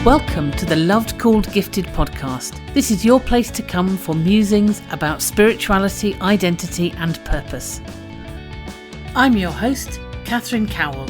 Welcome to the Loved Called Gifted podcast. This is your place to come for musings about spirituality, identity and purpose. I'm your host, Catherine Cowell.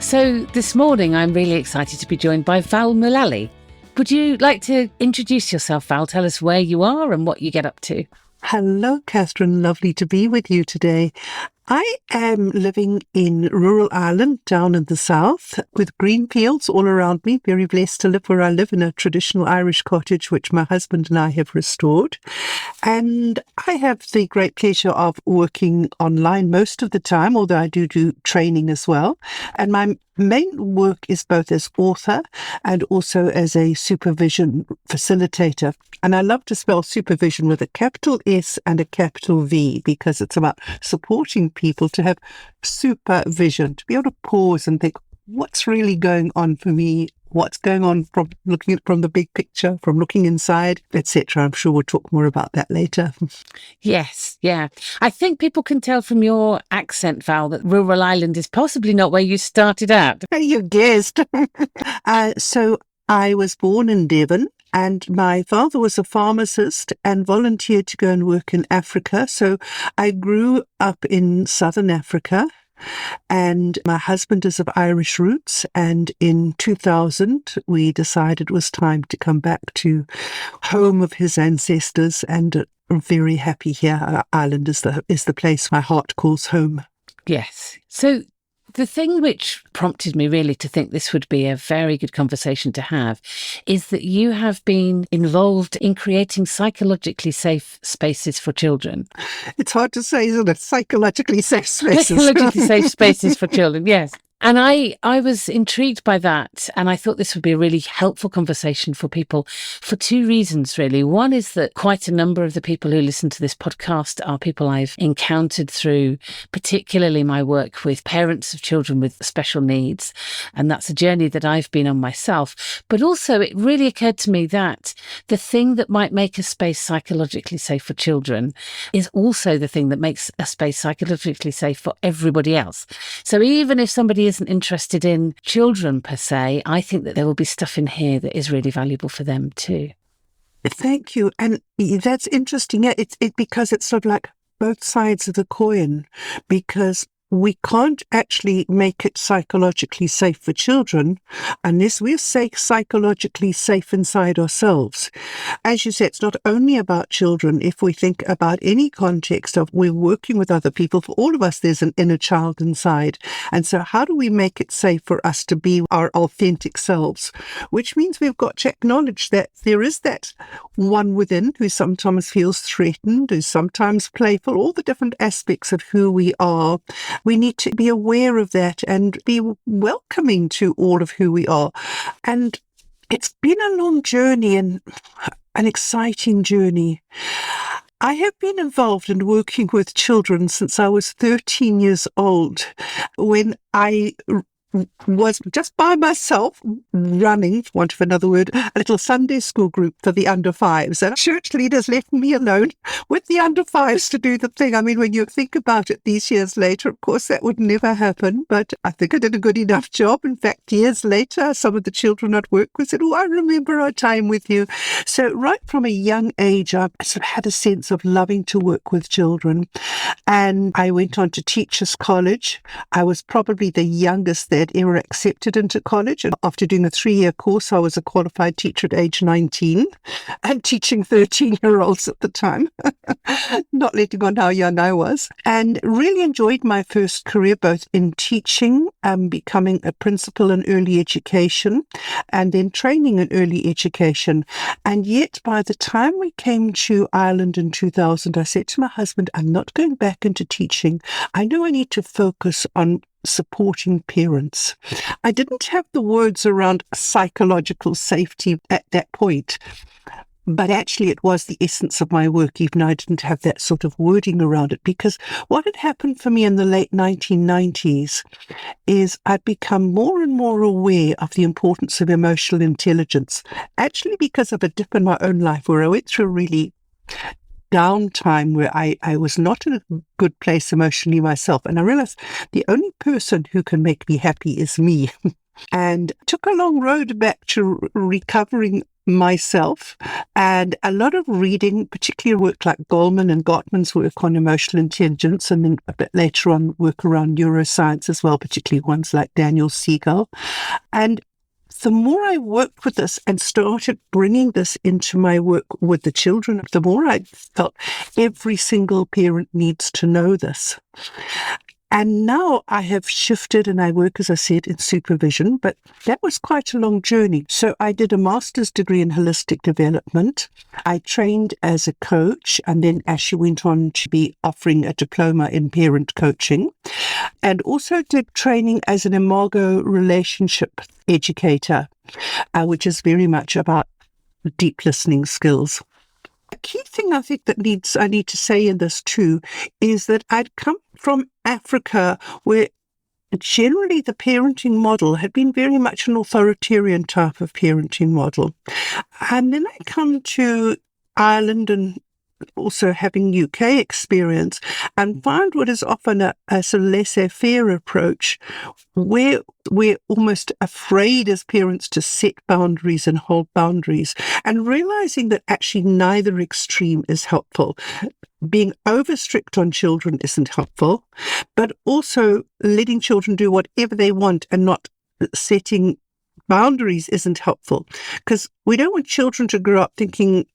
So this morning, I'm really excited to be joined by Val Mullally. Would you like to introduce yourself, Val? Tell us where you are and what you get up to. Hello, Catherine. Lovely to be with you today. I am living in rural Ireland down in the south with green fields all around me. Very blessed to live where I live in a traditional Irish cottage, which my husband and I have restored. And I have the great pleasure of working online most of the time, although I do training as well. And my main work is both as author and also as a SuperVision facilitator. And I love to spell SuperVision with a capital S and a capital V because it's about supporting people to have supervision, to be able to pause and think, what's really going on for me? What's going on from looking at from the big picture, from looking inside, etc. I'm sure we'll talk more about that later. Yes, yeah. I think people can tell from your accent, Val, that rural Ireland is possibly not where you started out. You guessed. So I was born in Devon. And my father was a pharmacist and volunteered to go and work in Africa. So I grew up in southern Africa. And my husband is of Irish roots. And in 2000, we decided it was time to come back to home of his ancestors. And I'm very happy here. Ireland is the place my heart calls home. Yes. So the thing which prompted me really to think this would be a very good conversation to have is that you have been involved in creating psychologically safe spaces for children. It's hard to say, isn't it? Psychologically safe spaces. Psychologically safe spaces for children, yes. And I was intrigued by that, and I thought this would be a really helpful conversation for people for two reasons, really. One is that quite a number of the people who listen to this podcast are people I've encountered through particularly my work with parents of children with special needs, and that's a journey that I've been on myself. But also it really occurred to me that the thing that might make a space psychologically safe for children is also the thing that makes a space psychologically safe for everybody else. So even if somebody isn't interested in children per se, I think that there will be stuff in here that is really valuable for them too. Thank you. And that's interesting. Yeah, it's because it's sort of like both sides of the coin, because we can't actually make it psychologically safe for children unless we're psychologically safe inside ourselves. As you said, it's not only about children. If we think about any context of we're working with other people, for all of us, there's an inner child inside. And so how do we make it safe for us to be our authentic selves? Which means we've got to acknowledge that there is that one within who sometimes feels threatened, who's sometimes playful, all the different aspects of who we are. We need to be aware of that and be welcoming to all of who we are. And it's been a long journey and an exciting journey. I have been involved in working with children since I was 13 years old, when I was just by myself running, for want of another word, a little Sunday school group for the under fives. And church leaders left me alone with the under fives to do the thing. I mean, when you think about it these years later, of course, that would never happen. But I think I did a good enough job. In fact, years later, some of the children I'd worked with said, "Oh, I remember our time with you." So right from a young age, I sort of had a sense of loving to work with children. And I went on to Teachers College. I was probably the youngest that ever accepted into college. And after doing a 3-year course, I was a qualified teacher at age 19 and teaching 13-year-olds at the time, not letting on how young I was. And really enjoyed my first career, both in teaching, becoming a principal in early education, and then training in early education. And yet, by the time we came to Ireland in 2000, I said to my husband, I'm not going back into teaching. I know I need to focus on supporting parents. I didn't have the words around psychological safety at that point, But actually, it was the essence of my work, even though I didn't have that sort of wording around it. Because what had happened for me in the late 1990s is I'd become more and more aware of the importance of emotional intelligence, actually because of a dip in my own life where I went through a really downtime where I was not in a good place emotionally myself. And I realized the only person who can make me happy is me. And took a long road back to recovering myself, and a lot of reading, particularly work like Goleman and Gottman's work on emotional intelligence, and then a bit later on work around neuroscience as well, particularly ones like Daniel Siegel. And the more I worked with this and started bringing this into my work with the children, the more I felt every single parent needs to know this. And now I have shifted and I work, as I said, in supervision, but that was quite a long journey. So I did a master's degree in holistic development. I trained as a coach and then actually went on to be offering a diploma in parent coaching, and also did training as an imago relationship educator, which is very much about deep listening skills. A key thing I think that I need to say in this too is that I'd come from Africa where generally the parenting model had been very much an authoritarian type of parenting model. And then I come to Ireland and also having UK experience and find what is often a sort of laissez-faire approach where we're almost afraid as parents to set boundaries and hold boundaries, and realizing that actually neither extreme is helpful. Being over strict on children isn't helpful, but also letting children do whatever they want and not setting boundaries isn't helpful, because we don't want children to grow up thinking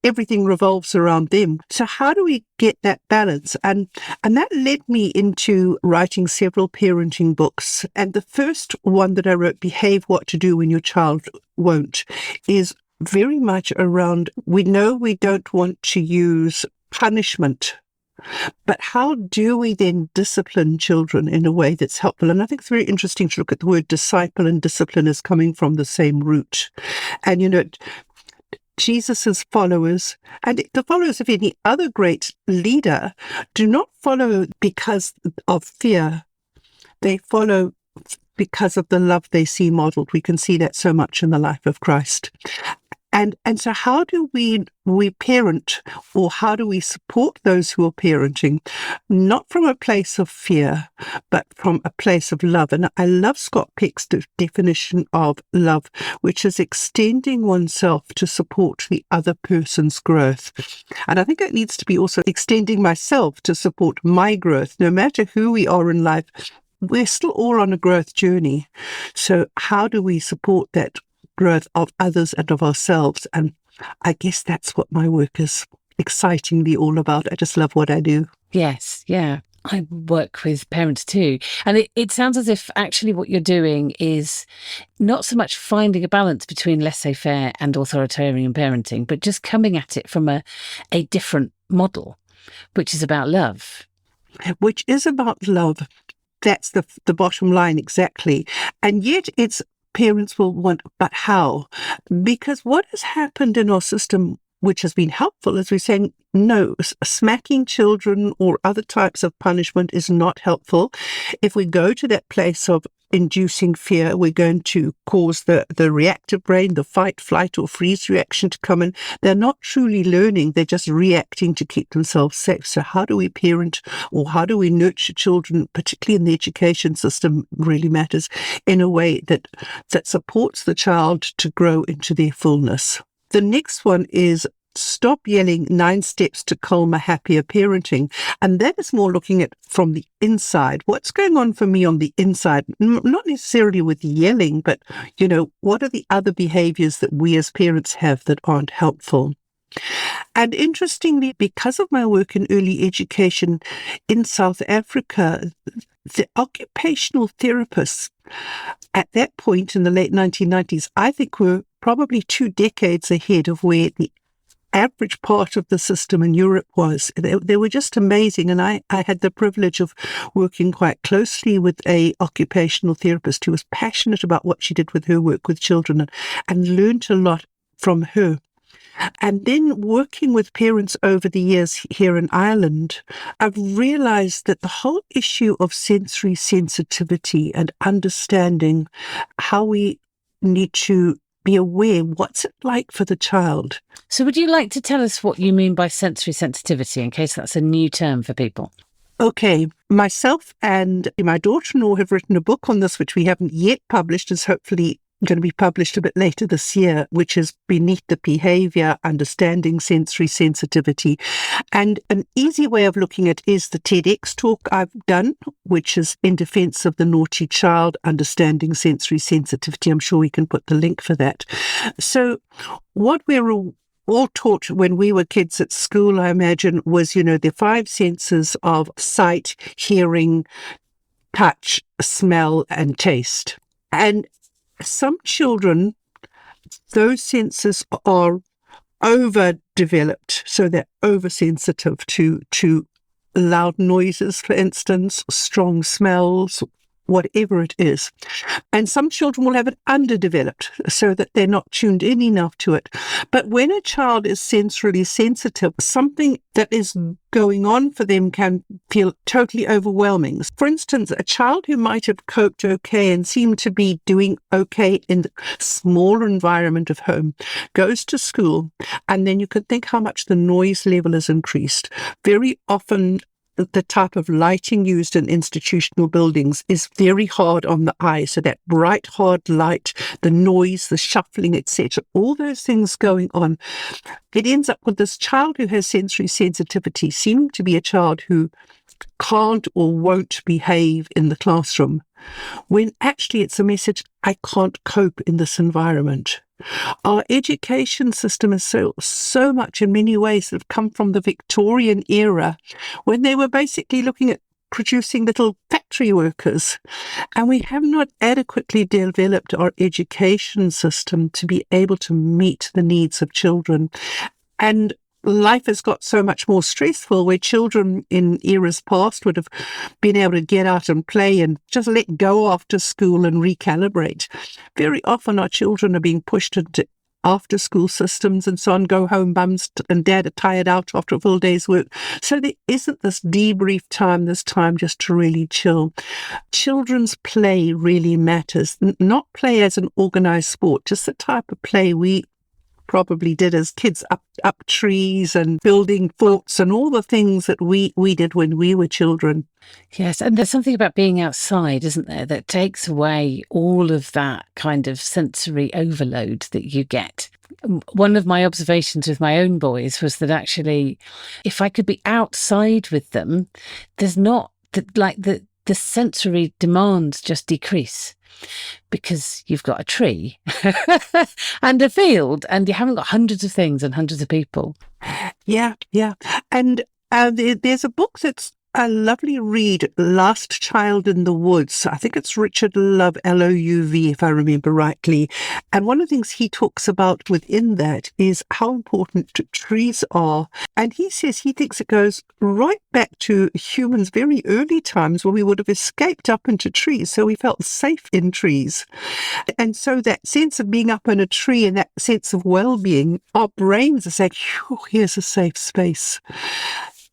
everything revolves around them. So how do we get that balance? And that led me into writing several parenting books. And the first one that I wrote, Behave What to Do When Your Child Won't, is very much around, we know we don't want to use punishment, but how do we then discipline children in a way that's helpful? And I think it's very interesting to look at the word disciple and discipline as coming from the same root. And, Jesus's followers and the followers of any other great leader do not follow because of fear. They follow because of the love they see modeled. We can see that so much in the life of Christ. And so how do we parent, or how do we support those who are parenting? Not from a place of fear, but from a place of love. And I love Scott Peck's definition of love, which is extending oneself to support the other person's growth. And I think it needs to be also extending myself to support my growth. No matter who we are in life, we're still all on a growth journey. So how do we support that growth of others and of ourselves? And I guess that's what my work is excitingly all about. I just love what I do. Yes, yeah. I work with parents too. And it sounds as if actually what you're doing is not so much finding a balance between laissez-faire and authoritarian parenting, but just coming at it from a different model, which is about love. Which is about love. That's the bottom line, exactly. And yet it's parents will want, but how? Because what has happened in our system, which has been helpful, is we're saying, no, smacking children or other types of punishment is not helpful. If we go to that place of inducing fear, we're going to cause the reactive brain, the fight, flight, or freeze reaction to come in. They're not truly learning, they're just reacting to keep themselves safe. So how do we parent, or how do we nurture children, particularly in the education system, really matters, in a way that supports the child to grow into their fullness. The next one is Stop Yelling, 9 Steps to Calmer, Happier Parenting. And that is more looking at from the inside. What's going on for me on the inside? Not necessarily with yelling, but, what are the other behaviors that we as parents have that aren't helpful? And interestingly, because of my work in early education in South Africa, the occupational therapists at that point in the late 1990s, I think were probably 2 decades ahead of where the average part of the system in Europe was. They were just amazing. And I had the privilege of working quite closely with a occupational therapist who was passionate about what she did with her work with children, and learned a lot from her. And then working with parents over the years here in Ireland, I've realized that the whole issue of sensory sensitivity and understanding how we need to be aware, what's it like for the child? So would you like to tell us what you mean by sensory sensitivity, in case that's a new term for people? Okay, myself and my daughter-in-law have written a book on this, which we haven't yet published, is hopefully going to be published a bit later this year, which is Beneath the Behaviour, Understanding Sensory Sensitivity. And an easy way of looking at it is the TEDx talk I've done, which is In Defence of the Naughty Child, Understanding Sensory Sensitivity. I'm sure we can put the link for that. So what we're all taught when we were kids at school, I imagine, was, the 5 senses of sight, hearing, touch, smell, and taste. And some children, those senses are overdeveloped, so they're oversensitive to loud noises, for instance, strong smells, whatever it is. And some children will have it underdeveloped so that they're not tuned in enough to it. But when a child is sensorily sensitive, something that is going on for them can feel totally overwhelming. For instance, a child who might have coped okay and seemed to be doing okay in the smaller environment of home goes to school, and then you can think how much the noise level has increased. Very often, the type of lighting used in institutional buildings is very hard on the eye. So that bright, hard light, the noise, the shuffling, etc., all those things going on. It ends up with this child who has sensory sensitivity seeming to be a child who can't or won't behave in the classroom, when actually it's a message, I can't cope in this environment. Our education system is so much in many ways that have come from the Victorian era, when they were basically looking at producing little factory workers. And we have not adequately developed our education system to be able to meet the needs of children. And life has got so much more stressful, where children in eras past would have been able to get out and play and just let go after school and recalibrate. Very often our children are being pushed into after school systems and so on, go home, mums and dad are tired out after a full day's work. So there isn't this debrief time, this time just to really chill. Children's play really matters, not play as an organised sport, just the type of play we probably did as kids, up trees and building forts and all the things that we did when we were children. Yes, and there's something about being outside, isn't there, that takes away all of that kind of sensory overload that you get. One of my observations with my own boys was that actually, if I could be outside with them, there's not the sensory demands just decrease, because you've got a tree and a field and you haven't got hundreds of things and hundreds of people. Yeah. And there's a book that's a lovely read, Last Child in the Woods. I think it's Richard Love, L-O-U-V, if I remember rightly. And one of the things he talks about within that is how important trees are. And he says he thinks it goes right back to humans' very early times, when we would have escaped up into trees, so we felt safe in trees. And so that sense of being up in a tree and that sense of well-being, our brains are saying, here's a safe space.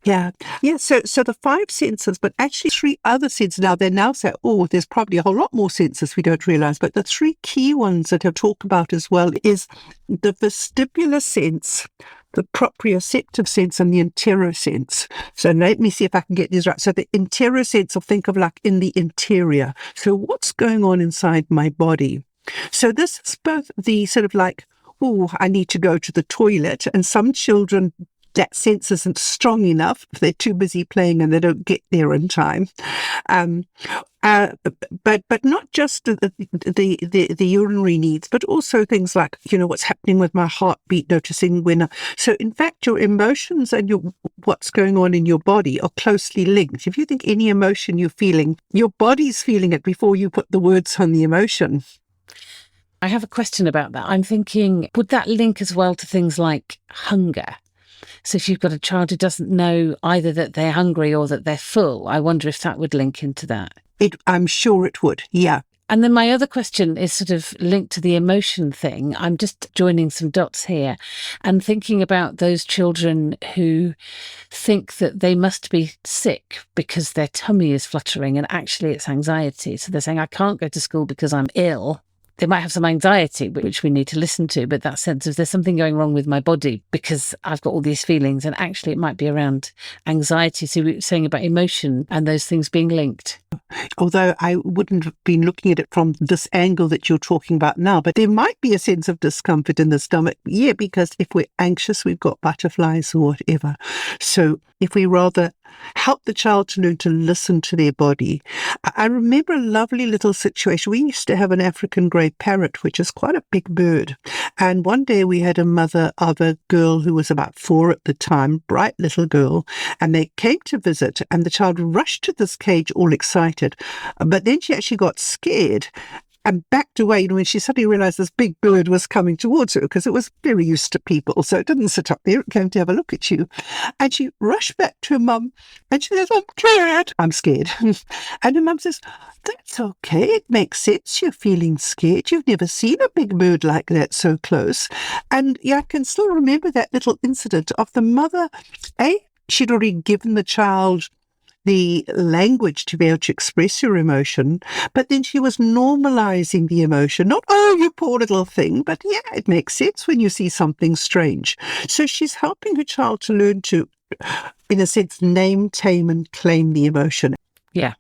Yeah. So the 5 senses, but actually 3 other senses. Now they now say, there's probably a whole lot more senses we don't realize. But the 3 key ones that I've talked about as well is the vestibular sense, the proprioceptive sense, and the interosense. So let me see if I can get this right. So the interosense, I'll think of like in the interior. So what's going on inside my body? So this is both the sort of like, I need to go to the toilet. And some children, that sense isn't strong enough. They're too busy playing and they don't get there in time. But not just the urinary needs, but also things like, what's happening with my heartbeat, noticing so in fact, your emotions and what's going on in your body are closely linked. If you think any emotion you're feeling, your body's feeling it before you put the words on the emotion. I have a question about that. I'm thinking, would that link as well to things like hunger? So if you've got a child who doesn't know either that they're hungry or that they're full, I wonder if that would link into that. I'm sure it would, yeah. And then my other question is sort of linked to the emotion thing. I'm just joining some dots here and thinking about those children who think that they must be sick because their tummy is fluttering and actually it's anxiety. So they're saying, I can't go to school because I'm ill. They might have some anxiety, which we need to listen to, but that sense of there's something going wrong with my body because I've got all these feelings, and actually it might be around anxiety. So we were saying about emotion and those things being linked. Although I wouldn't have been looking at it from this angle that you're talking about now, but there might be a sense of discomfort in the stomach. Yeah, because if we're anxious, we've got butterflies or whatever. So if we rather help the child to learn to listen to their body. I remember a lovely little situation. We used to have an African grey parrot, which is quite a big bird. And one day we had a mother of a girl who was about 4 at the time, bright little girl, and they came to visit, and the child rushed to this cage all excited. But then she actually got scared and backed away when she suddenly realised this big bird was coming towards her, because it was very used to people. So it didn't sit up there, it came to have a look at you. And she rushed back to her mum and she says, I'm scared. I'm scared. And her mum says, that's okay. It makes sense. You're feeling scared. You've never seen a big bird like that so close. And yeah, I can still remember that little incident of the mother. She'd already given the child the language to be able to express your emotion, but then she was normalizing the emotion. Not, oh, you poor little thing, but yeah, it makes sense when you see something strange. So she's helping her child to learn to, in a sense, name, tame, and claim the emotion. Yeah.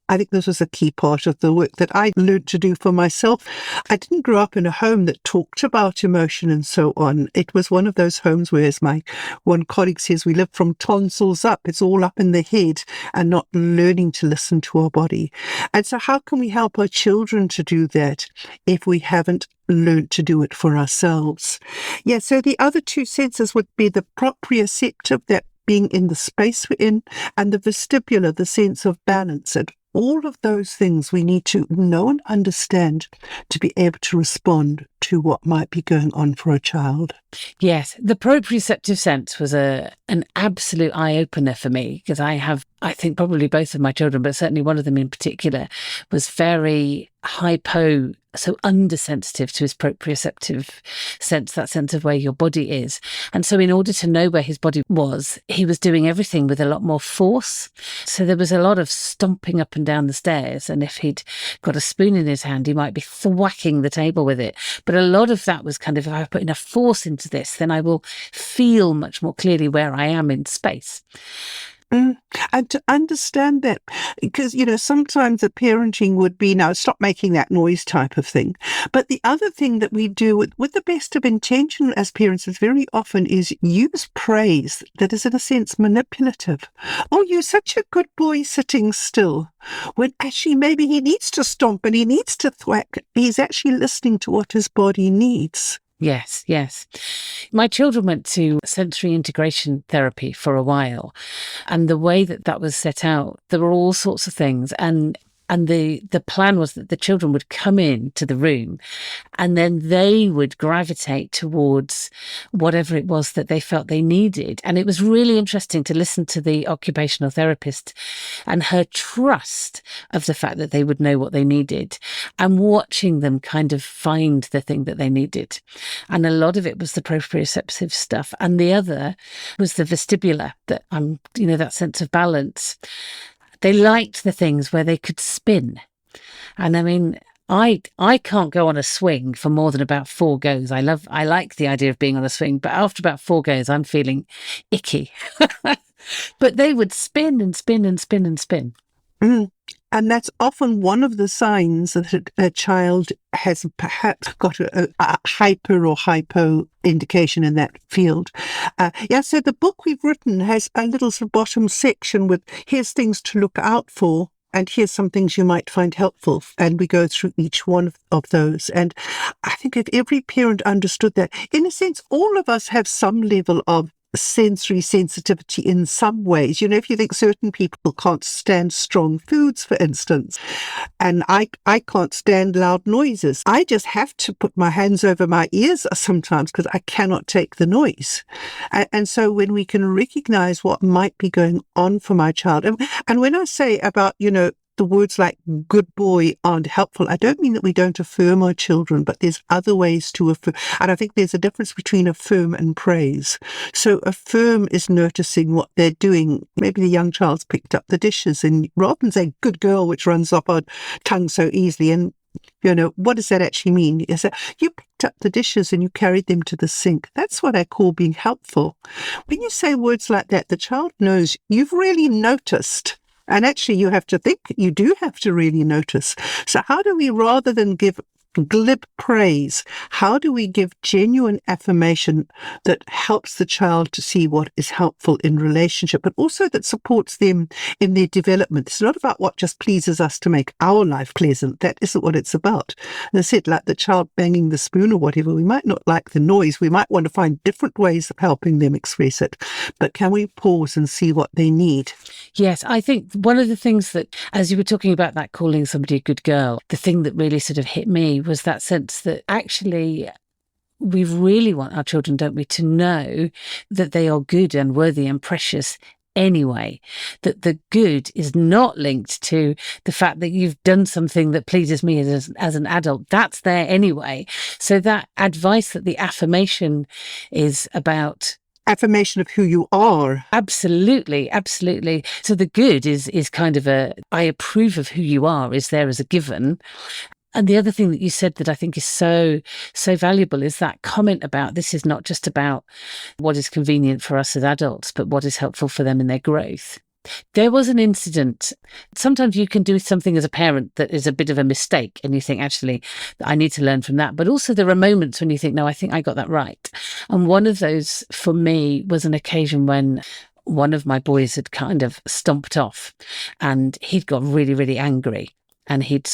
I think this was a key part of the work that I learned to do for myself. I didn't grow up in a home that talked about emotion and so on. It was one of those homes where, as my one colleague says, we live from tonsils up. It's all up in the head and not learning to listen to our body. And so how can we help our children to do that if we haven't learned to do it for ourselves? Yeah, so the other two senses would be the proprioceptive, that being in the space we're in, and the vestibular, the sense of balance. And all of those things we need to know and understand to be able to respond to what might be going on for a child. Yes, the proprioceptive sense was an absolute eye-opener for me, because I think probably both of my children, but certainly one of them in particular, was very hypo, so undersensitive to his proprioceptive sense, that sense of where your body is. And so in order to know where his body was, he was doing everything with a lot more force. So there was a lot of stomping up and down the stairs. And if he'd got a spoon in his hand, he might be thwacking the table with it. But a lot of that was kind of, if I put enough force into this, then I will feel much more clearly where I am in space. And to understand that, because, sometimes the parenting would be, now stop making that noise type of thing. But the other thing that we do with the best of intention as parents is very often is use praise that is in a sense manipulative. Oh, you're such a good boy sitting still. When actually maybe he needs to stomp and he needs to thwack. He's actually listening to what his body needs. Yes, yes. My children went to sensory integration therapy for a while, and the way that was set out, there were all sorts of things, and the plan was that the children would come in to the room and then they would gravitate towards whatever it was that they felt they needed. And it was really interesting to listen to the occupational therapist and her trust of the fact that they would know what they needed, and watching them kind of find the thing that they needed. And a lot of it was the proprioceptive stuff. And the other was the vestibular, that sense of balance. They liked the things where they could spin. And I mean, I can't go on a swing for more than about 4 goes. I like the idea of being on a swing, but after about 4 goes, I'm feeling icky. But they would spin and spin and spin and spin. And that's often one of the signs that a child has perhaps got a hyper or hypo indication in that field. So the book we've written has a little sort of bottom section with here's things to look out for, and here's some things you might find helpful. And we go through each one of those. And I think if every parent understood that, in a sense, all of us have some level of sensory sensitivity in some ways. If you think certain people can't stand strong foods, for instance, and I can't stand loud noises, I just have to put my hands over my ears sometimes because I cannot take the noise. And so when we can recognize what might be going on for my child, and when I say about, the words like good boy aren't helpful, I don't mean that we don't affirm our children, but there's other ways to affirm. And I think there's a difference between affirm and praise. So affirm is noticing what they're doing. Maybe the young child's picked up the dishes, and rather than say good girl, which runs off our tongue so easily, and what does that actually mean? Is that you picked up the dishes and you carried them to the sink. That's what I call being helpful. When you say words like that, the child knows you've really noticed. And actually, you do have to really notice. So how do we, rather than give glib praise, how do we give genuine affirmation that helps the child to see what is helpful in relationship, but also that supports them in their development? It's not about what just pleases us to make our life pleasant. That isn't what it's about. And I said, like the child banging the spoon or whatever, we might not like the noise. We might want to find different ways of helping them express it. But can we pause and see what they need? Yes, I think one of the things that, as you were talking about that calling somebody a good girl, the thing that really sort of hit me was that sense that actually we really want our children, don't we, to know that they are good and worthy and precious anyway, that the good is not linked to the fact that you've done something that pleases me as an adult. That's there anyway. So that advice, that the affirmation is about affirmation of who you are. Absolutely, absolutely. So the good is kind of I approve of who you are, is there as a given. And the other thing that you said that I think is so valuable is that comment about this is not just about what is convenient for us as adults, but what is helpful for them in their growth. There was an incident. Sometimes you can do something as a parent that is a bit of a mistake and you think, actually, I need to learn from that. But also there are moments when you think, no, I think I got that right. And one of those for me was an occasion when one of my boys had kind of stomped off and he'd got really, really angry. And he'd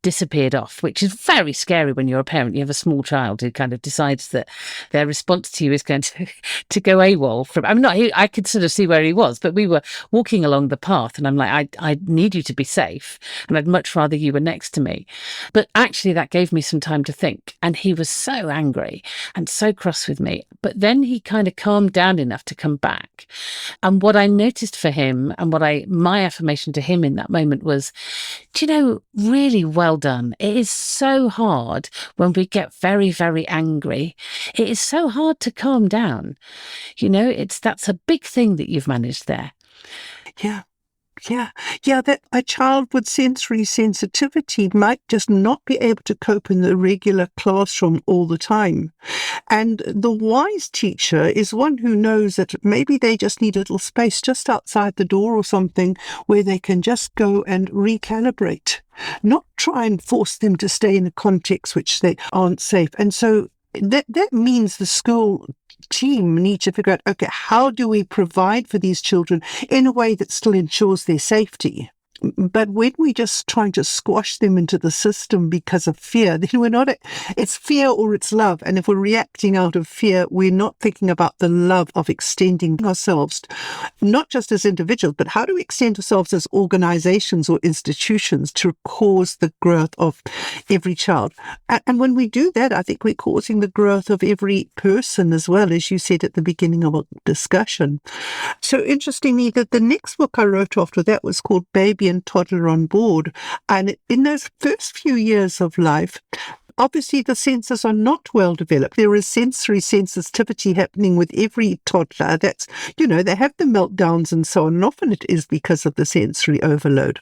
disappeared off, which is very scary when you're a parent. You have a small child who kind of decides that their response to you is going to go AWOL. I could sort of see where he was, but we were walking along the path and I'm like, I need you to be safe and I'd much rather you were next to me. But actually that gave me some time to think. And he was so angry and so cross with me. But then he kind of calmed down enough to come back. And what I noticed for him and my affirmation to him in that moment was, really well done. It is so hard when we get very, very angry. It is so hard to calm down. That's a big thing that you've managed there. Yeah, that a child with sensory sensitivity might just not be able to cope in the regular classroom all the time. And the wise teacher is one who knows that maybe they just need a little space just outside the door or something where they can just go and recalibrate, not try and force them to stay in a context which they aren't safe. And so that means the school team need to figure out, okay, how do we provide for these children in a way that still ensures their safety? But when we're just trying to squash them into the system because of fear, then it's fear or it's love. And if we're reacting out of fear, we're not thinking about the love of extending ourselves, not just as individuals, but how do we extend ourselves as organizations or institutions to cause the growth of every child? And when we do that, I think we're causing the growth of every person as well, as you said at the beginning of our discussion. So interestingly, that the next book I wrote after that was called Baby and Toddler on Board. And in those first few years of life, obviously the senses are not well developed. There is sensory sensitivity happening with every toddler. That's, they have the meltdowns and so on. And often it is because of the sensory overload.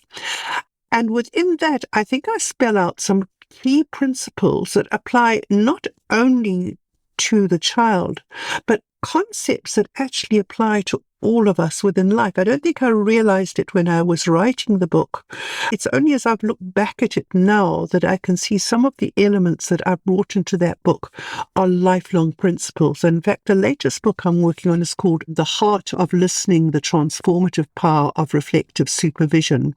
And within that, I think I spell out some key principles that apply not only to the child, but concepts that actually apply to all of us within life. I don't think I realized it when I was writing the book. It's only as I've looked back at it now that I can see some of the elements that I brought into that book are lifelong principles. In fact, the latest book I'm working on is called The Heart of Listening, the Transformative Power of Reflective Supervision.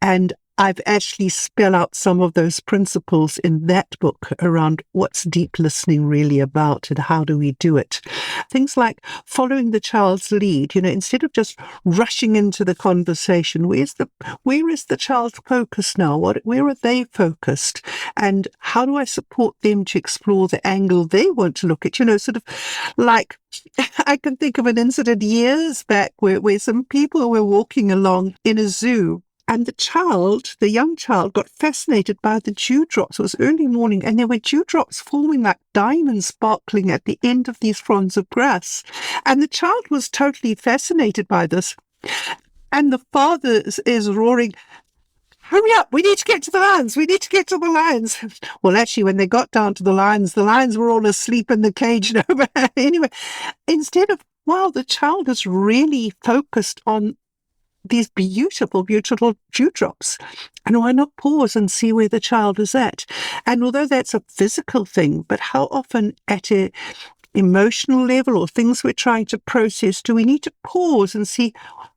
And I've actually spell out some of those principles in that book around what's deep listening really about and how do we do it. Things like following the child's lead, instead of just rushing into the conversation, where is the child's focus now? Where are they focused? And how do I support them to explore the angle they want to look at? Sort of like, I can think of an incident years back where some people were walking along in a zoo. And the young child, got fascinated by the dewdrops. It was early morning, and there were dewdrops forming like diamonds sparkling at the end of these fronds of grass. And the child was totally fascinated by this. And the father is roaring, hurry up, we need to get to the lions, we need to get to the lions. Well, actually, when they got down to the lions were all asleep in the cage. Anyway, instead of, wow, the child is really focused on these beautiful, beautiful dewdrops. And why not pause and see where the child is at? And although that's a physical thing, but how often at a emotional level or things we're trying to process, do we need to pause and see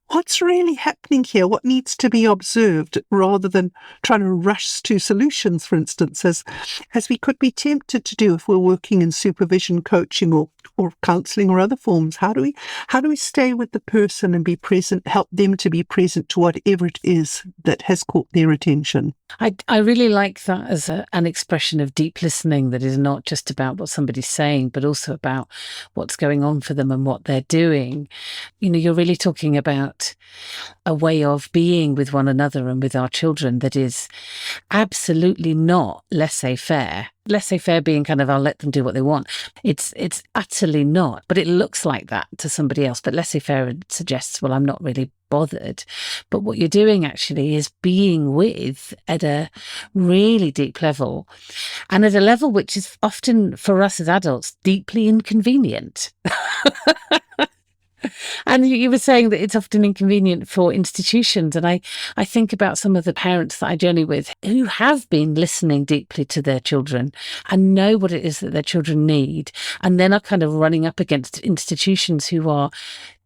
what's really happening here, what needs to be observed, rather than trying to rush to solutions, for instance, as we could be tempted to do if we're working in supervision, coaching, or counselling or other forms. How do we stay with the person and be present, help them to be present to whatever it is that has caught their attention? I really like that as an expression of deep listening that is not just about what somebody's saying, but also about what's going on for them and what they're doing. You know, you're really talking about a way of being with one another and with our children that is absolutely not laissez-faire. Laissez-faire being kind of, I'll let them do what they want. It's utterly not, but it looks like that to somebody else. But laissez-faire suggests, well, I'm not really bothered. But what you're doing actually is being with at a really deep level, and at a level which is often for us as adults deeply inconvenient. And you were saying that it's often inconvenient for institutions. And I think about some of the parents that I journey with who have been listening deeply to their children and know what it is that their children need, and then are kind of running up against institutions who are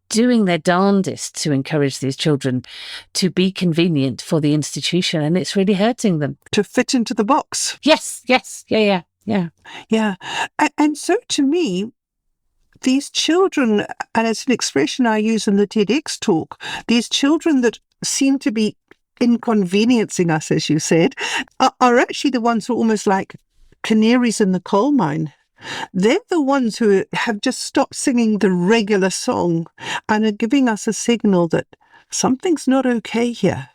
doing their darndest to encourage these children to be convenient for the institution, and it's really hurting them. To fit into the box. Yes. Yeah. Yeah. And so to me, these children, and it's an expression I use in the TEDx talk, these children that seem to be inconveniencing us, as you said, are actually the ones who are almost like canaries in the coal mine. They're the ones who have just stopped singing the regular song and are giving us a signal that something's not okay here.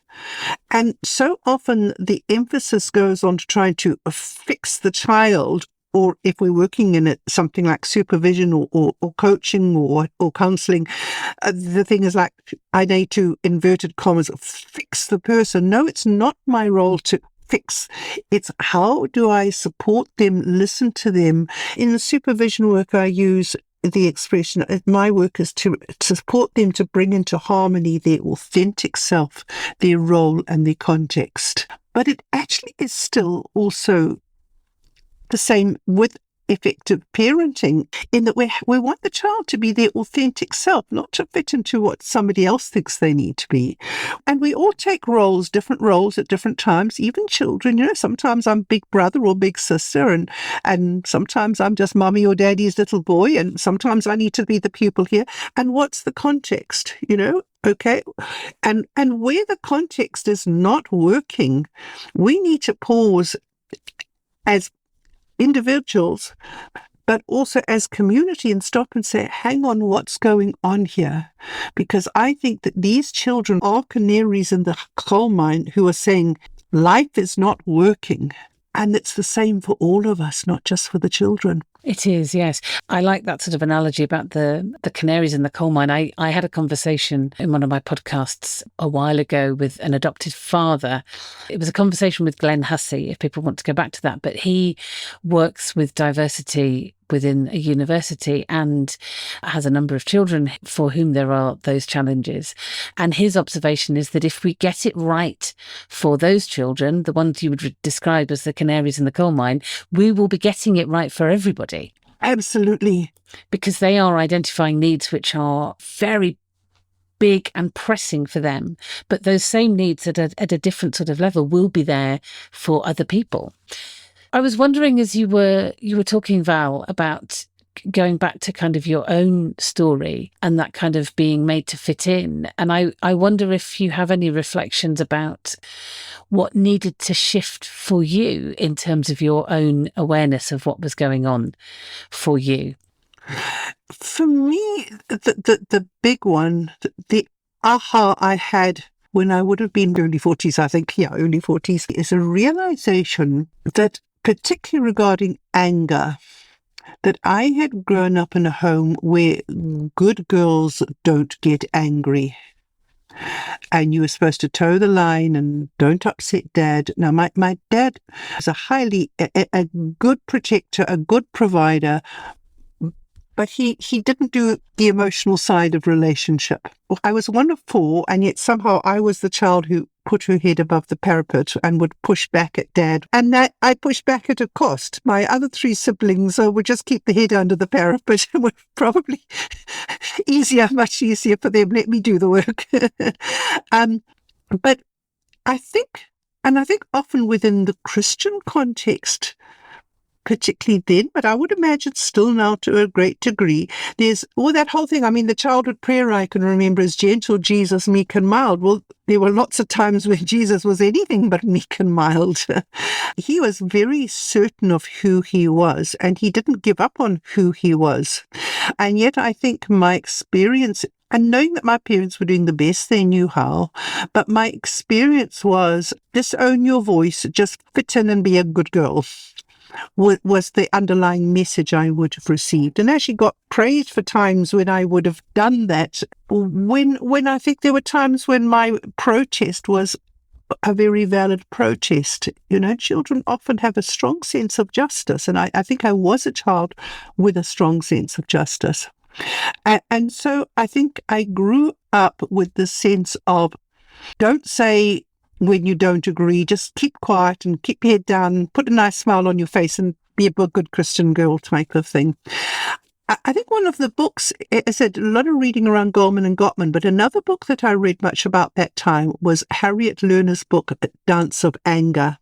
And so often the emphasis goes on to trying to fix the child, or if we're working in it, something like supervision or coaching or counselling, the thing is like, I need to, inverted commas, fix the person. No, it's not my role to fix. It's how do I support them, listen to them. In the supervision work, I use the expression, my work is to support them to bring into harmony their authentic self, their role and their context. But it actually is still also the same with effective parenting, in that we want the child to be their authentic self, not to fit into what somebody else thinks they need to be. And we all take roles, different roles at different times, even children. You know, sometimes I'm big brother or big sister, and sometimes I'm just mummy or daddy's little boy, and sometimes I need to be the pupil here. And what's the context, you know? Okay. And where the context is not working, we need to pause as individuals, but also as community, and stop and say, hang on, what's going on here? Because I think that these children are canaries in the coal mine who are saying life is not working. And it's the same for all of us, not just for the children. It is, yes. I like that sort of analogy about the canaries in the coal mine. I had a conversation in one of my podcasts a while ago with an adopted father. It was a conversation with Glenn Hussey, if people want to go back to that. But he works with diversity within a university and has a number of children for whom there are those challenges. And his observation is that if we get it right for those children, the ones you would describe as the canaries in the coal mine, we will be getting it right for everybody. Absolutely. Because they are identifying needs which are very big and pressing for them. But those same needs at a different sort of level will be there for other people. I was wondering, as you were talking, Val, about going back to kind of your own story and that kind of being made to fit in. And I wonder if you have any reflections about what needed to shift for you in terms of your own awareness of what was going on for you. For me, the big one, the aha I had when I would have been early 40s, I think, early 40s, is a realization that, particularly regarding anger, that I had grown up in a home where good girls don't get angry. And you were supposed to toe the line and don't upset dad. Now, my dad was a good protector, a good provider, but he didn't do the emotional side of relationship. I was one of four, and yet somehow I was the child who put her head above the parapet and would push back at dad. And that I pushed back at a cost. My other three siblings would just keep the head under the parapet and would probably much easier for them. Let me do the work. But I think often within the Christian context, particularly then, but I would imagine still now to a great degree, there's all that whole thing. I mean, the childhood prayer I can remember is gentle Jesus, meek and mild. Well, there were lots of times when Jesus was anything but meek and mild. He was very certain of who he was, and he didn't give up on who he was. And yet I think my experience, and knowing that my parents were doing the best they knew how, but my experience was disown your voice, just fit in and be a good girl, was the underlying message I would have received. And actually got praised for times when I would have done that, when I think there were times when my protest was a very valid protest. Children often have a strong sense of justice, and I think I was a child with a strong sense of justice. And so I think I grew up with the sense of, don't say when you don't agree, just keep quiet and keep your head down, put a nice smile on your face and be a good Christian girl type of thing. I think one of the books, I said a lot of reading around Goldman and Gottman, but another book that I read much about that time was Harriet Lerner's book, Dance of Anger.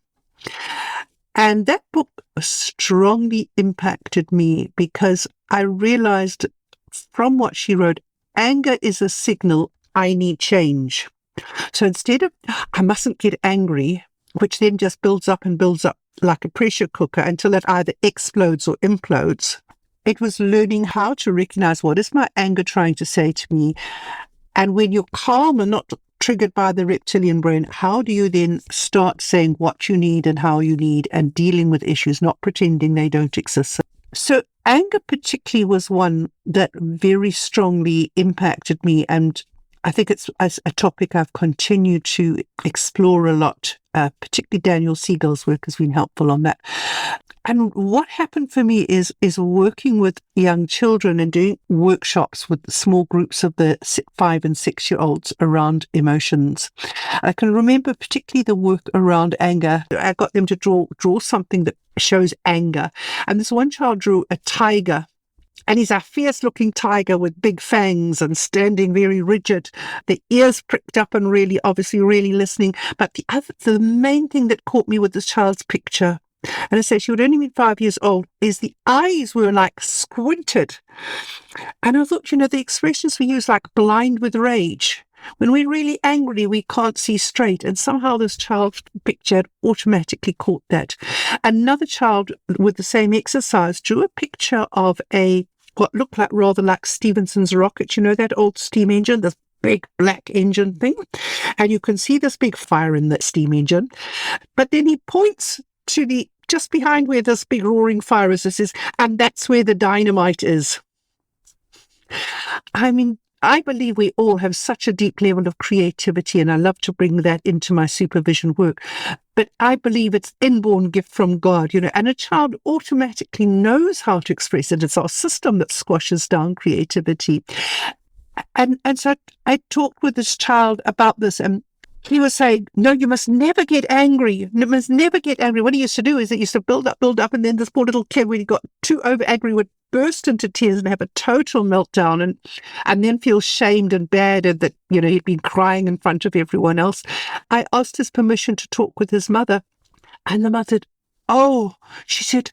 And that book strongly impacted me because I realized from what she wrote, anger is a signal I need change. So instead of, I mustn't get angry, which then just builds up like a pressure cooker until it either explodes or implodes, it was learning how to recognize, what is my anger trying to say to me? And when you're calm and not triggered by the reptilian brain, how do you then start saying what you need and how you need and dealing with issues, not pretending they don't exist? So anger particularly was one that very strongly impacted me, and I think it's a topic I've continued to explore a lot, particularly Daniel Siegel's work has been helpful on that. And what happened for me is working with young children and doing workshops with small groups of the 5 and 6-year-olds around emotions. I can remember particularly the work around anger. I got them to draw something that shows anger. And this one child drew a tiger. And he's a fierce-looking tiger with big fangs and standing very rigid, the ears pricked up and really listening. But the main thing that caught me with this child's picture, and I said she would only be 5 years old, is the eyes were like squinted. And I thought, the expressions we use like blind with rage. When we're really angry, we can't see straight. And somehow this child's picture had automatically caught that. Another child with the same exercise drew a picture of what looked like rather like Stephenson's rocket. That old steam engine, this big black engine thing. And you can see this big fire in that steam engine. But then he points to just behind where this big roaring fire is, and that's where the dynamite is. I mean, I believe we all have such a deep level of creativity, and I love to bring that into my supervision work. But I believe it's inborn gift from God, and a child automatically knows how to express it. It's our system that squashes down creativity. And so I talked with this child about this, and he was saying, no, you must never get angry. You must never get angry. What he used to do is it used to build up, and then this poor little kid, when he got too over angry, would burst into tears and have a total meltdown and then feel shamed and bad and that, he'd been crying in front of everyone else. I asked his permission to talk with his mother, and the mother said, oh, she said,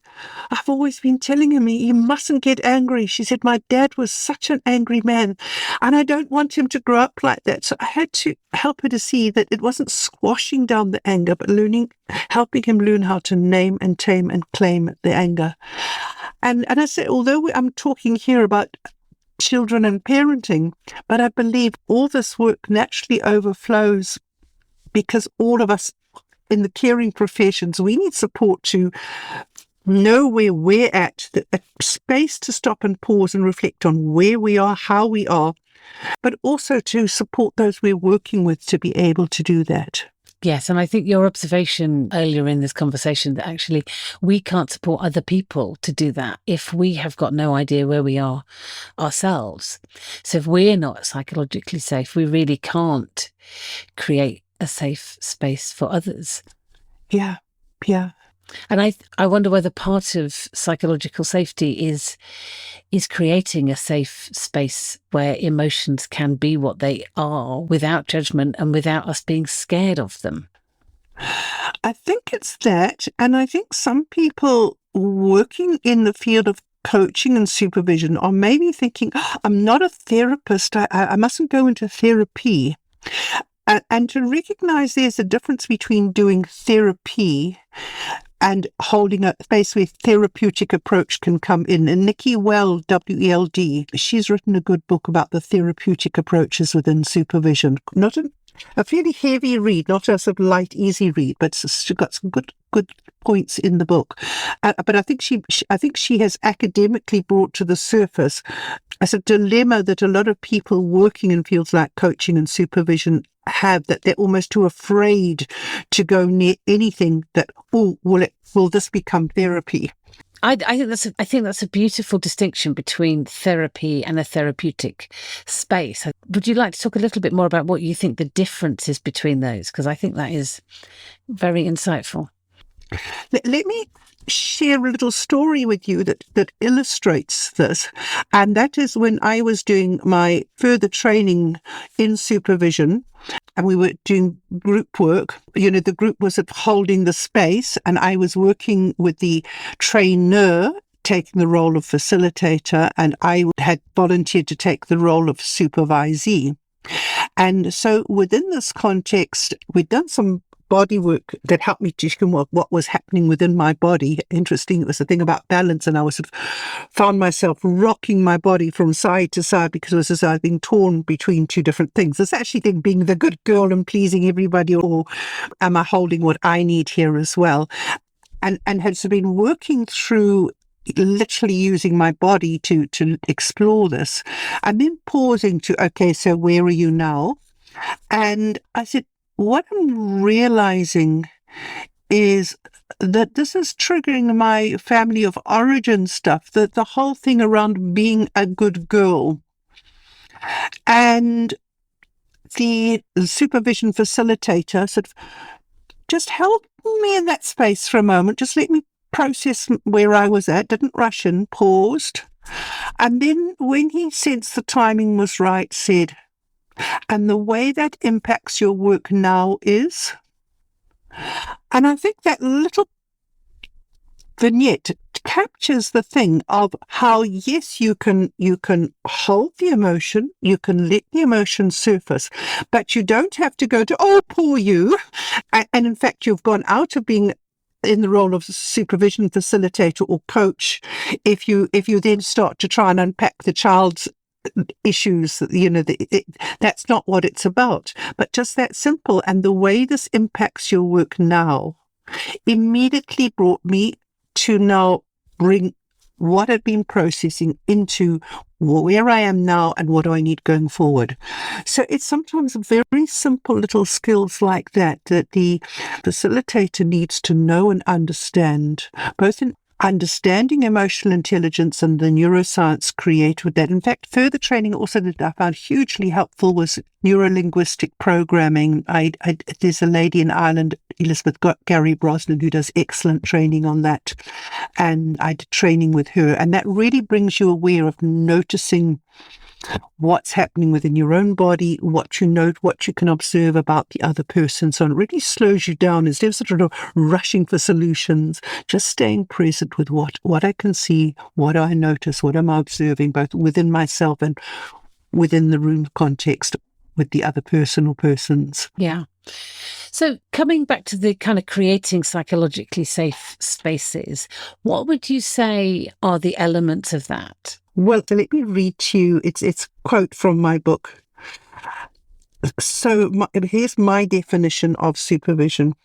I've always been telling him he mustn't get angry. She said, my dad was such an angry man and I don't want him to grow up like that. So I had to help her to see that it wasn't squashing down the anger, but helping him learn how to name and tame and claim the anger. And I said, although I'm talking here about children and parenting, but I believe all this work naturally overflows because all of us in the caring professions, we need support to know where we're at, a space to stop and pause and reflect on where we are, how we are, but also to support those we're working with to be able to do that. Yes, and I think your observation earlier in this conversation that actually we can't support other people to do that if we have got no idea where we are ourselves. So if we're not psychologically safe, we really can't create a safe space for others. Yeah, yeah. And I wonder whether part of psychological safety is creating a safe space where emotions can be what they are without judgment and without us being scared of them. I think it's that. And I think some people working in the field of coaching and supervision are maybe thinking, "Oh, I'm not a therapist. I mustn't go into therapy." And to recognize there's a difference between doing therapy and holding a space where therapeutic approach can come in. And Nikki Well, WELD, she's written a good book about the therapeutic approaches within supervision. Not a fairly heavy read, not a sort of light, easy read, but she's got some good points in the book. But I think she has academically brought to the surface as a dilemma that a lot of people working in fields like coaching and supervision have, that they're almost too afraid to go near anything that, will this become therapy? I think that's a beautiful distinction between therapy and a therapeutic space. Would you like to talk a little bit more about what you think the difference is between those? Because I think that is very insightful. Let me share a little story with you that illustrates this. And that is when I was doing my further training in supervision and we were doing group work. The group was holding the space and I was working with the trainer, taking the role of facilitator, and I had volunteered to take the role of supervisee. And so within this context, we'd done some body work that helped me to what was happening within my body. Interesting, it was a thing about balance, and I was found myself rocking my body from side to side because it was as I was being torn between two different things. It's actually being the good girl and pleasing everybody, or am I holding what I need here as well? And has been working through literally using my body to explore this, and then pausing to, okay, so where are you now? And I said, what I'm realizing is that this is triggering my family of origin stuff, that the whole thing around being a good girl. And the supervision facilitator sort of just held me in that space for a moment, just let me process where I was at, didn't rush in, paused. And then when he sensed the timing was right, said, and the way that impacts your work now is, and I think that little vignette captures the thing of how, yes, you can hold the emotion, you can let the emotion surface, but you don't have to go to, oh, poor you. And in fact, you've gone out of being in the role of supervision facilitator or coach if you then start to try and unpack the child's issues. That's not what it's about, but just that simple. And the way this impacts your work now immediately brought me to now bring what I've been processing into where I am now and what do I need going forward. So it's sometimes very simple little skills like that the facilitator needs to know and understand, both in understanding emotional intelligence and the neuroscience created with that. In fact, further training also that I found hugely helpful was neurolinguistic programming. There's a lady in Ireland, Elizabeth Gary Brosnan, who does excellent training on that. And I did training with her. And that really brings you aware of noticing what's happening within your own body, what you note, what you can observe about the other person. So it really slows you down instead of sort of rushing for solutions, just staying present with what I can see, what I notice, what am I observing, both within myself and within the room context with the other person or persons. Yeah. So coming back to the kind of creating psychologically safe spaces, what would you say are the elements of that? Well, let me read to you. It's a quote from my book. So here's my definition of supervision.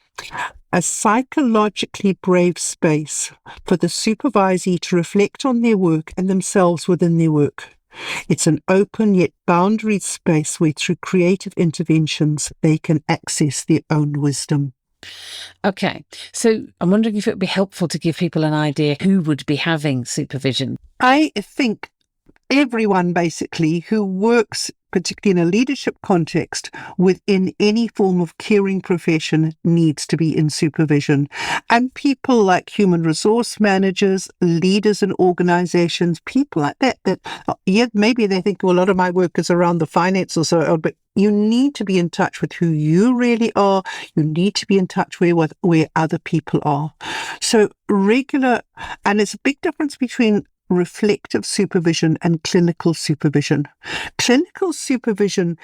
A psychologically brave space for the supervisee to reflect on their work and themselves within their work. It's an open yet boundaried space where through creative interventions they can access their own wisdom. Okay, so I'm wondering if it would be helpful to give people an idea who would be having supervision. I think everyone basically who works, particularly in a leadership context, within any form of caring profession needs to be in supervision. And people like human resource managers, leaders in organizations, people like that, yeah, maybe they think, well, a lot of my work is around the finance or so, but you need to be in touch with who you really are. You need to be in touch with where other people are. So regular, and there's a big difference between reflective supervision and clinical supervision. Clinical supervision,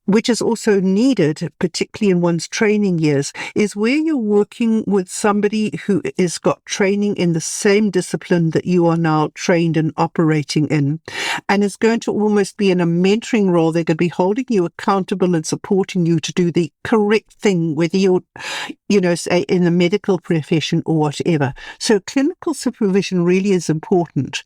which is also needed, particularly in one's training years, is where you're working with somebody who has got training in the same discipline that you are now trained and operating in, and is going to almost be in a mentoring role. They're going to be holding you accountable and supporting you to do the correct thing, whether you're, say in the medical profession or whatever. So clinical supervision really is important.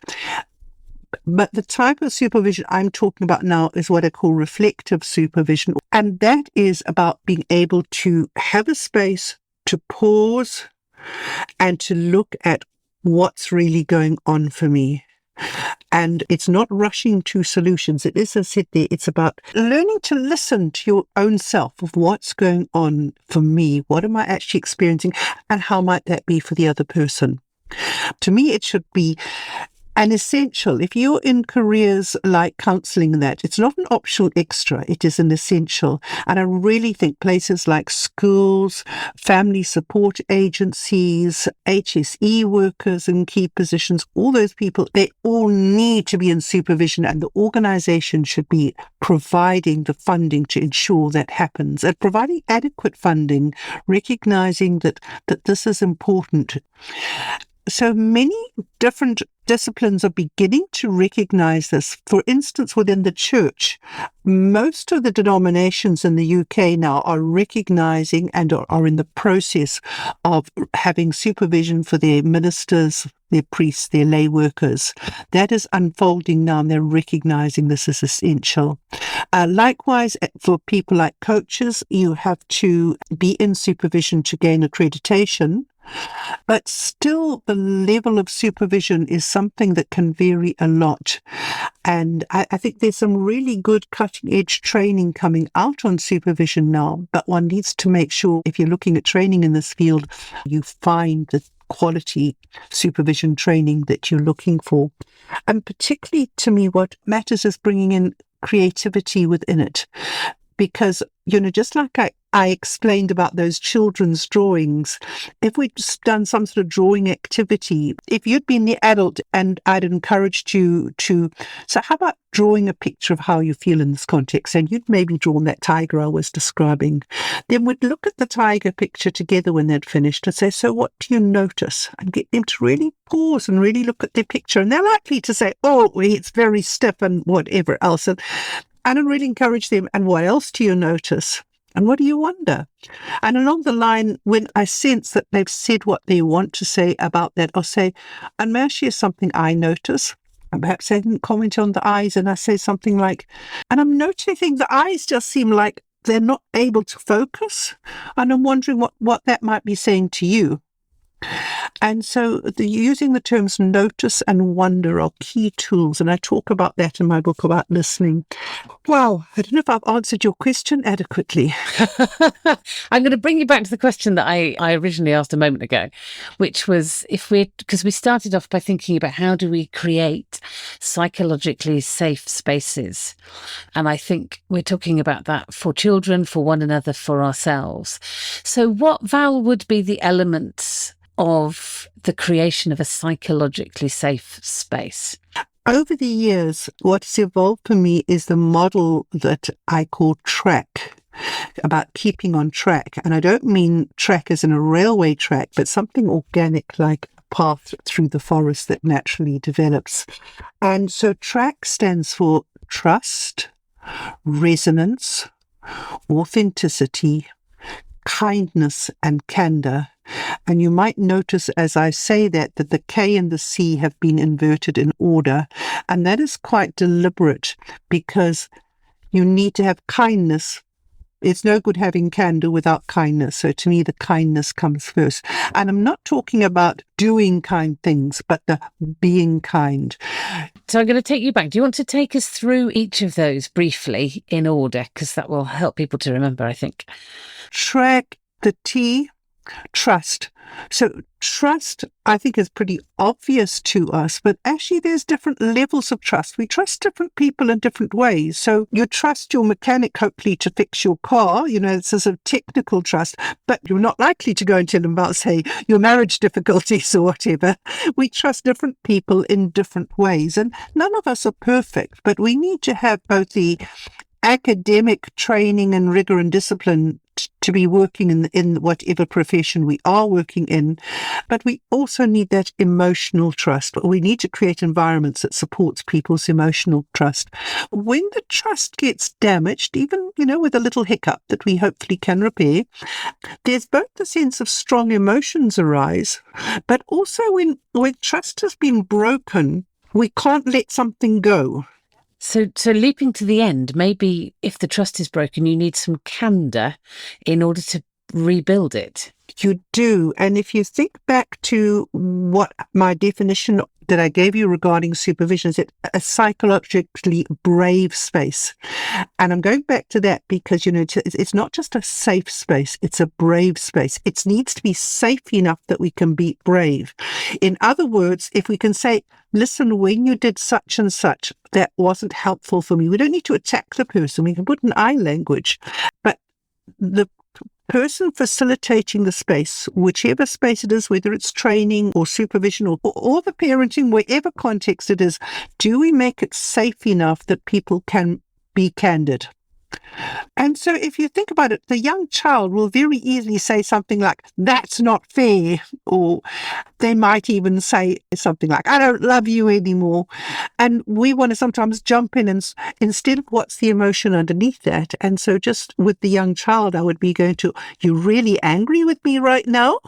But the type of supervision I'm talking about now is what I call reflective supervision. And that is about being able to have a space to pause and to look at what's really going on for me. And it's not rushing to solutions. It is, as I said there, it's about learning to listen to your own self of what's going on for me. What am I actually experiencing? And how might that be for the other person? To me, it should be an essential. If you're in careers like counselling and that, it's not an optional extra, it is an essential. And I really think places like schools, family support agencies, HSE workers in key positions, all those people, they all need to be in supervision, and the organisation should be providing the funding to ensure that happens, and providing adequate funding, recognising that this is important. So many different disciplines are beginning to recognize this. For instance, within the church, most of the denominations in the UK now are recognizing and are in the process of having supervision for their ministers, their priests, their lay workers. That is unfolding now, and they're recognizing this as essential. Likewise, for people like coaches, you have to be in supervision to gain accreditation. But still, the level of supervision is something that can vary a lot. And I think there's some really good cutting-edge training coming out on supervision now, but one needs to make sure, if you're looking at training in this field, you find the quality supervision training that you're looking for. And particularly, to me, what matters is bringing in creativity within it. Because, just like I explained about those children's drawings, if we'd just done some sort of drawing activity, if you'd been the adult and I'd encouraged you so how about drawing a picture of how you feel in this context? And you'd maybe drawn that tiger I was describing. Then we'd look at the tiger picture together when they'd finished and say, so what do you notice? And get them to really pause and really look at their picture. And they're likely to say, oh, it's very stiff and whatever else. And I really encourage them, and what else do you notice? And what do you wonder? And along the line, when I sense that they've said what they want to say about that, I'll say, and may I share something I notice? And perhaps they didn't comment on the eyes, and I say something like, and I'm noticing the eyes just seem like they're not able to focus. And I'm wondering what that might be saying to you. And so using the terms notice and wonder are key tools. And I talk about that in my book about listening. Wow, I don't know if I've answered your question adequately. I'm going to bring you back to the question that I originally asked a moment ago, which was because we started off by thinking about how do we create psychologically safe spaces. And I think we're talking about that for children, for one another, for ourselves. So what, Val, would be the elements of the creation of a psychologically safe space? Over the years, what's evolved for me is the model that I call TRAKC, about keeping on track. And I don't mean track as in a railway track, but something organic like a path through the forest that naturally develops. And so TRAKC stands for trust, resonance, authenticity, kindness, and candour. And you might notice as I say that the K and the C have been inverted in order. And that is quite deliberate because you need to have kindness. It's no good having candour without kindness. So to me, the kindness comes first. And I'm not talking about doing kind things, but the being kind. So I'm going to take you back. Do you want to take us through each of those briefly in order? Because that will help people to remember, I think. TRAKC, the T, trust. So trust, I think, is pretty obvious to us, but actually there's different levels of trust. We trust different people in different ways. So you trust your mechanic, hopefully, to fix your car. It's a sort of technical trust, but you're not likely to go and tell them about, say, your marriage difficulties or whatever. We trust different people in different ways, and none of us are perfect, but we need to have both the academic training and rigor and discipline to be working in whatever profession we are working in, but we also need that emotional trust. We need to create environments that supports people's emotional trust. When the trust gets damaged, even, with a little hiccup that we hopefully can repair, there's both the sense of strong emotions arise, but also when trust has been broken, we can't let something go. So leaping to the end, maybe if the trust is broken, you need some candour in order to rebuild it. You do. And if you think back to what my definition that I gave you regarding supervision is, a psychologically brave space. And I'm going back to that because, it's not just a safe space, it's a brave space. It needs to be safe enough that we can be brave. In other words, if we can say, listen, when you did such and such, that wasn't helpful for me. We don't need to attack the person. We can put an I language. But the person facilitating the space, whichever space it is, whether it's training or supervision or the parenting, wherever context it is, do we make it safe enough that people can be candid? And so if you think about it, the young child will very easily say something like, that's not fair. Or they might even say something like, I don't love you anymore. And we want to sometimes jump in and instead of what's the emotion underneath that. And so just with the young child, I would be going to, you're really angry with me right now?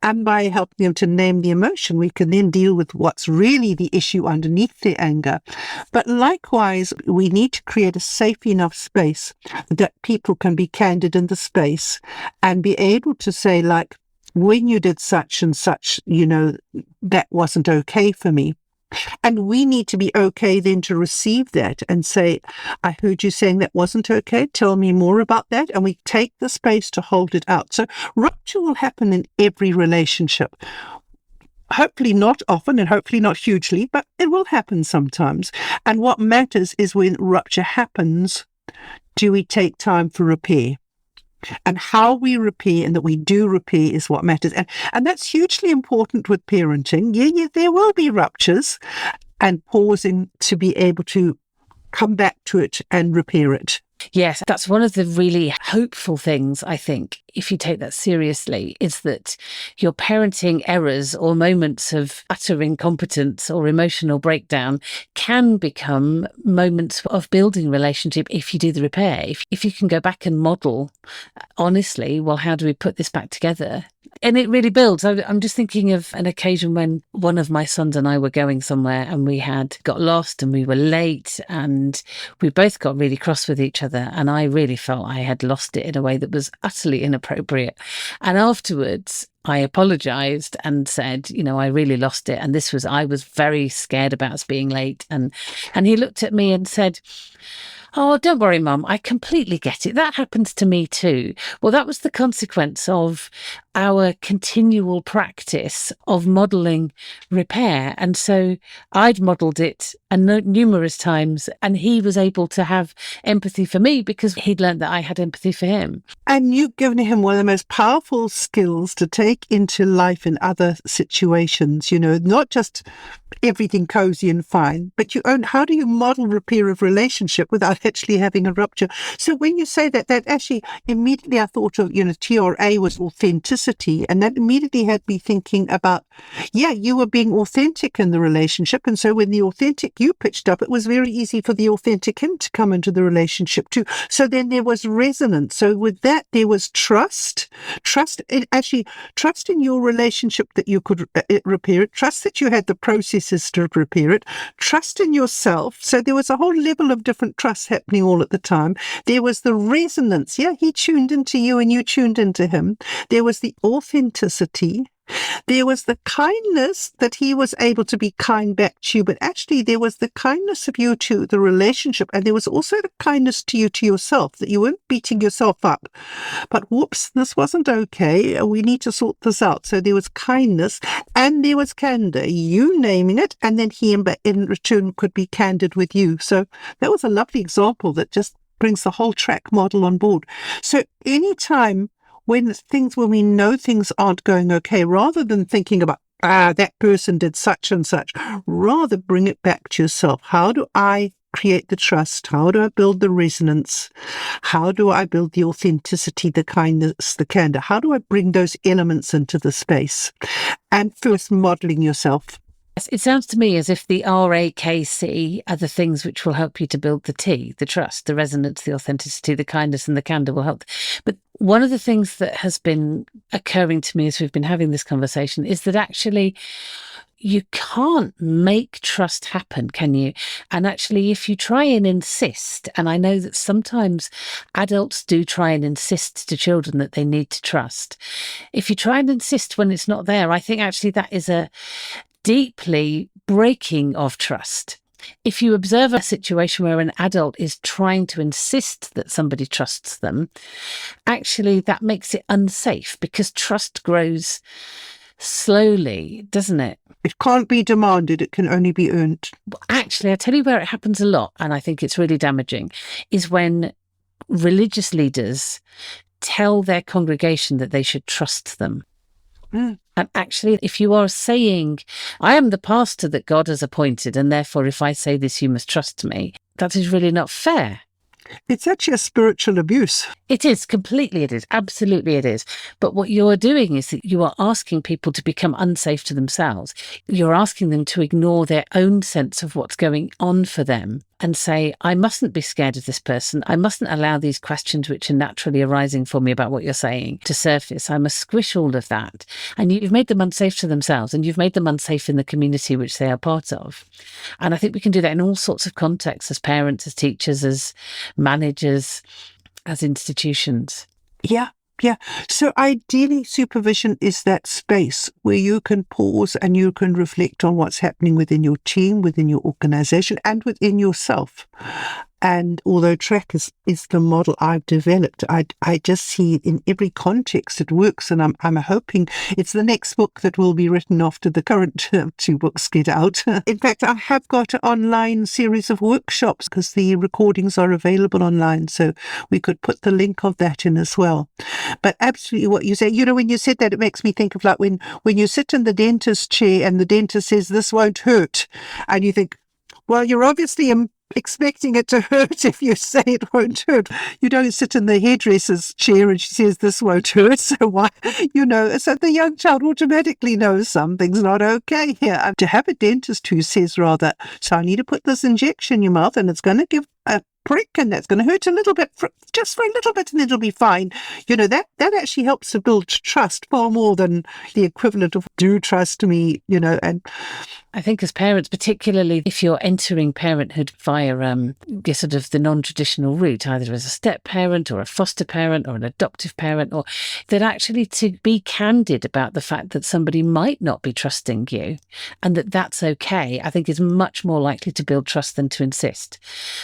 And by helping them to name the emotion, we can then deal with what's really the issue underneath the anger. But likewise, we need to create a safe enough space that people can be candid in the space and be able to say, like, when you did such and such, that wasn't okay for me. And we need to be okay then to receive that and say, I heard you saying that wasn't okay. Tell me more about that. And we take the space to hold it out. So rupture will happen in every relationship. Hopefully not often and hopefully not hugely, but it will happen sometimes. And what matters is when rupture happens, do we take time for repair? And how we repair and that we do repair is what matters. And that's hugely important with parenting. Yeah, there will be ruptures, and pausing to be able to come back to it and repair it. Yes, that's one of the really hopeful things, I think, if you take that seriously, is that your parenting errors or moments of utter incompetence or emotional breakdown can become moments of building relationship if you do the repair. If you can go back and model honestly, well, how do we put this back together? And it really builds. I'm just thinking of an occasion when one of my sons and I were going somewhere and we had got lost and we were late and we both got really cross with each other. And I really felt I had lost it in a way that was utterly inappropriate. And afterwards, I apologised and said, I really lost it. And I was very scared about us being late. And he looked at me and said, oh, don't worry, Mum, I completely get it. That happens to me too. Well, that was the consequence of our continual practice of modelling repair. And so I'd modelled it numerous times, and he was able to have empathy for me because he'd learned that I had empathy for him. And you've given him one of the most powerful skills to take into life in other situations, not just everything cozy and fine, but how do you model repair of relationship without actually having a rupture? So when you say that actually immediately I thought of, TRA was authenticity. authenticity. And that immediately had me thinking about, you were being authentic in the relationship. And so when the authentic you pitched up, it was very easy for the authentic him to come into the relationship too. So then there was resonance. So with that, there was trust in your relationship that you could repair it, trust that you had the processes to repair it, trust in yourself. So there was a whole level of different trusts happening all at the time. There was the resonance. He tuned into you and you tuned into him. There was the authenticity. There was the kindness that he was able to be kind back to you, but actually there was the kindness of you to the relationship, and there was also the kindness to you to yourself, that you weren't beating yourself up. But whoops, this wasn't okay. We need to sort this out. So there was kindness and there was candor, you naming it, and then he in return could be candid with you. So that was a lovely example that just brings the whole TRAKC model on board. So anytime when we know things aren't going okay, rather than thinking about, that person did such and such, rather bring it back to yourself. How do I create the trust? How do I build the resonance? How do I build the authenticity, the kindness, the candor? How do I bring those elements into the space? And first, modeling yourself. It sounds to me as if the RAKC are the things which will help you to build the T, the trust, the resonance, the authenticity, the kindness, and the candor will help. But one of the things that has been occurring to me as we've been having this conversation is that actually you can't make trust happen, can you? And actually, if you try and insist, and I know that sometimes adults do try and insist to children that they need to trust. If you try and insist when it's not there, I think actually that is a deeply breaking of trust. If you observe a situation where an adult is trying to insist that somebody trusts them, actually that makes it unsafe because trust grows slowly, doesn't it? It can't be demanded, it can only be earned. Actually, I tell you where it happens a lot, and I think it's really damaging, is when religious leaders tell their congregation that they should trust them. And actually, if you are saying, I am the pastor that God has appointed, and therefore if I say this, you must trust me, that is really not fair. It's actually a spiritual abuse. It is, completely it is, absolutely it is. But what you are doing is that you are asking people to become unsafe to themselves. You're asking them to ignore their own sense of what's going on for them and say, I mustn't be scared of this person. I mustn't allow these questions which are naturally arising for me about what you're saying to surface. I must squish all of that. And you've made them unsafe to themselves, and you've made them unsafe in the community which they are part of. And I think we can do that in all sorts of contexts, as parents, as teachers, as managers, as institutions. Yeah. So ideally, supervision is that space where you can pause and you can reflect on what's happening within your team, within your organization, and within yourself. And although TRAKC is the model I've developed, I just see in every context it works. And I'm hoping it's the next book that will be written after the current two books get out. In fact, I have got an online series of workshops because the recordings are available online. So we could put the link of that in as well. But absolutely what you say, when you said that, it makes me think of like when you sit in the dentist chair and the dentist says, this won't hurt. And you think, well, you're obviously expecting it to hurt if you say it won't hurt. You don't sit in the hairdresser's chair and she says this won't hurt. So why, so the young child automatically knows something's not okay here. And to have a dentist who says rather, so I need to put this injection in your mouth and it's going to give a prick and that's going to hurt a little bit, just for a little bit, and it'll be fine. That actually helps to build trust far more than the equivalent of do trust me, and I think as parents, particularly if you're entering parenthood via sort of the non-traditional route, either as a step parent or a foster parent or an adoptive parent, or that actually to be candid about the fact that somebody might not be trusting you and that that's okay, I think is much more likely to build trust than to insist.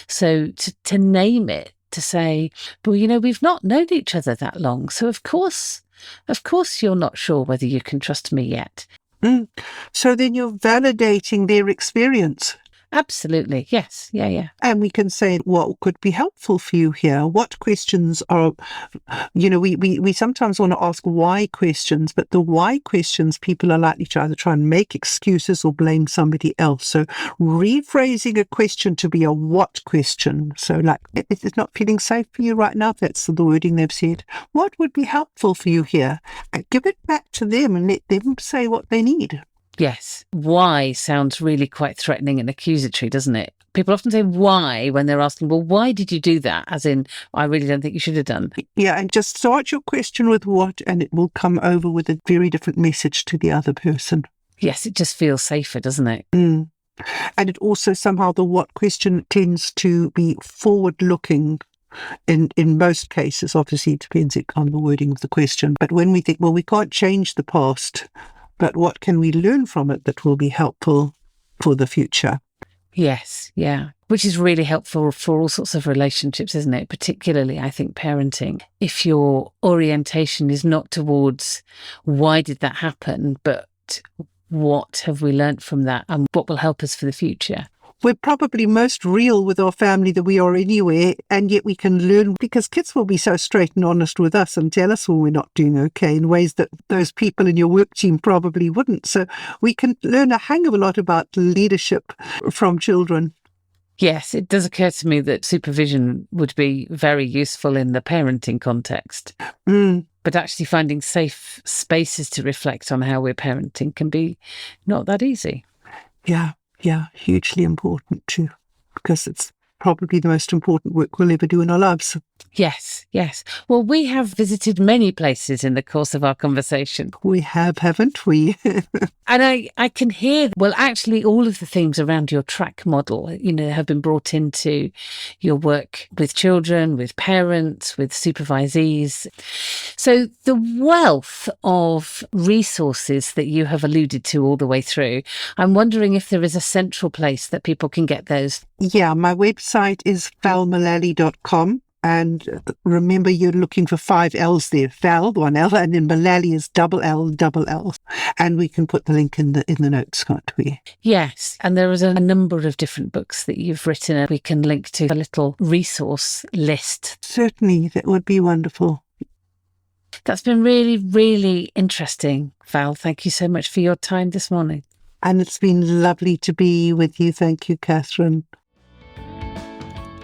So to name it, to say, well, we've not known each other that long, so of course you're not sure whether you can trust me yet. So then you're validating their experience. Absolutely. Yes. Yeah. And we can say what could be helpful for you here. What questions are, we sometimes want to ask why questions, but the why questions, people are likely to either try and make excuses or blame somebody else. So rephrasing a question to be a what question. So like, if it's not feeling safe for you right now, that's the wording they've said. What would be helpful for you here? And give it back to them and let them say what they need. Yes. Why sounds really quite threatening and accusatory, doesn't it? People often say why when they're asking, well, why did you do that? As in, I really don't think you should have done. Yeah, and just start your question with what, and it will come over with a very different message to the other person. Yes, it just feels safer, doesn't it? And it also somehow, the what question tends to be forward-looking. In most cases, obviously, it depends on the wording of the question. But when we think, well, we can't change the past, but what can we learn from it that will be helpful for the future? Yes, yeah. Which is really helpful for all sorts of relationships, isn't it? Particularly, I think, parenting. If your orientation is not towards why did that happen, but what have we learnt from that and what will help us for the future? We're probably most real with our family that we are anywhere, and yet we can learn, because kids will be so straight and honest with us and tell us when we're not doing okay in ways that those people in your work team probably wouldn't. So we can learn a hang of a lot about leadership from children. Yes, it does occur to me that supervision would be very useful in the parenting context. But actually finding safe spaces to reflect on how we're parenting can be not that easy. Yeah, hugely important too, because it's probably the most important work we'll ever do in our lives. Yes. Well, we have visited many places in the course of our conversation. We have, haven't we? And I can hear, well, actually, all of the themes around your TRAKC model, have been brought into your work with children, with parents, with supervisees. So the wealth of resources that you have alluded to all the way through, I'm wondering if there is a central place that people can get those. Yeah, my website is valmullally.com. And remember, you're looking for 5 L's there. Val, 1 L, and then Mullally is double L. And we can put the link in the notes, can't we? Yes, and there is a number of different books that you've written, and we can link to a little resource list. Certainly, that would be wonderful. That's been really, really interesting, Val. Thank you so much for your time this morning. And it's been lovely to be with you. Thank you, Catherine.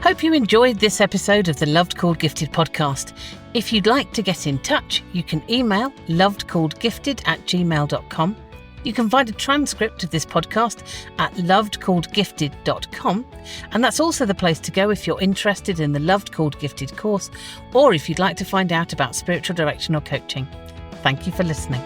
Hope you enjoyed this episode of the Loved Called Gifted podcast. If you'd like to get in touch, you can email lovedcalledgifted@gmail.com. You can find a transcript of this podcast at lovedcalledgifted.com. And that's also the place to go if you're interested in the Loved Called Gifted course, or if you'd like to find out about spiritual direction or coaching. Thank you for listening.